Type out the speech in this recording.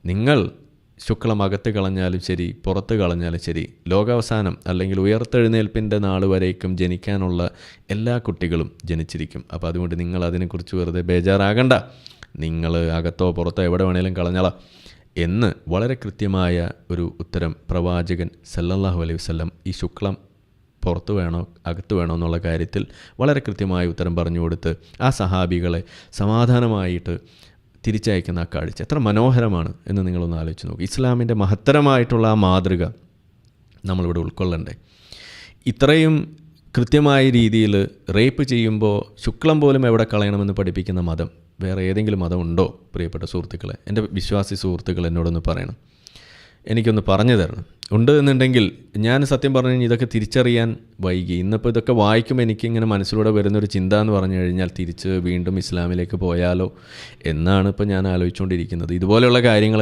നിങ്ങൾ ശുക്ലം അകത്ത് കളഞ്ഞാലും ശരി, പുറത്ത് കളഞ്ഞാലും ശരി, ലോകാവസാനം അല്ലെങ്കിൽ ഉയർത്തെഴുന്നേൽപ്പിൻ്റെ നാൾ വരേക്കും ജനിക്കാനുള്ള എല്ലാ കുട്ടികളും ജനിച്ചിരിക്കും. അപ്പോൾ അതുകൊണ്ട് നിങ്ങൾ അതിനെക്കുറിച്ച് വെറുതെ ബേജാറാകണ്ട, നിങ്ങൾ അകത്തോ പുറത്തോ എവിടെ വേണേലും കളഞ്ഞാളാം എന്ന് വളരെ കൃത്യമായ ഒരു ഉത്തരം പ്രവാചകൻ സല്ലല്ലാഹു അലൈഹി വസല്ലം ഈ ശുക്ലം പുറത്ത് വേണോ അകത്ത് വേണോ എന്നുള്ള കാര്യത്തിൽ വളരെ കൃത്യമായ ഉത്തരം പറഞ്ഞു കൊടുത്ത് ആ സഹാബികളെ സമാധാനമായിട്ട് തിരിച്ചയക്കുന്ന ആ കാഴ്ച എത്ര മനോഹരമാണ് എന്ന് നിങ്ങളൊന്ന് ആലോചിച്ച് നോക്കുക. ഇസ്ലാമിൻ്റെ മഹത്തരമായിട്ടുള്ള ആ മാതൃക നമ്മളിവിടെ ഉൾക്കൊള്ളണ്ടേ? ഇത്രയും കൃത്യമായ രീതിയിൽ റേപ്പ് ചെയ്യുമ്പോൾ ശുക്ലം പോലും എവിടെ കളയണമെന്ന് പഠിപ്പിക്കുന്ന മതം വേറെ ഏതെങ്കിലും മതം ഉണ്ടോ? പ്രിയപ്പെട്ട സുഹൃത്തുക്കളെ, എൻ്റെ വിശ്വാസി സുഹൃത്തുക്കൾ എന്നോടൊന്ന് പറയണം, എനിക്കൊന്ന് പറഞ്ഞു തരണം. ഉണ്ട് എന്നുണ്ടെങ്കിൽ ഞാൻ സത്യം പറഞ്ഞു കഴിഞ്ഞാൽ ഇതൊക്കെ തിരിച്ചറിയാൻ വൈകി. ഇന്നിപ്പോൾ ഇതൊക്കെ വായിക്കുമ്പോൾ എനിക്കിങ്ങനെ മനസ്സിലൂടെ വരുന്നൊരു ചിന്ത എന്ന് പറഞ്ഞു കഴിഞ്ഞാൽ തിരിച്ച് വീണ്ടും ഇസ്ലാമിലേക്ക് പോയാലോ എന്നാണ് ഇപ്പോൾ ഞാൻ ആലോചിച്ചുകൊണ്ടിരിക്കുന്നത്. ഇതുപോലെയുള്ള കാര്യങ്ങൾ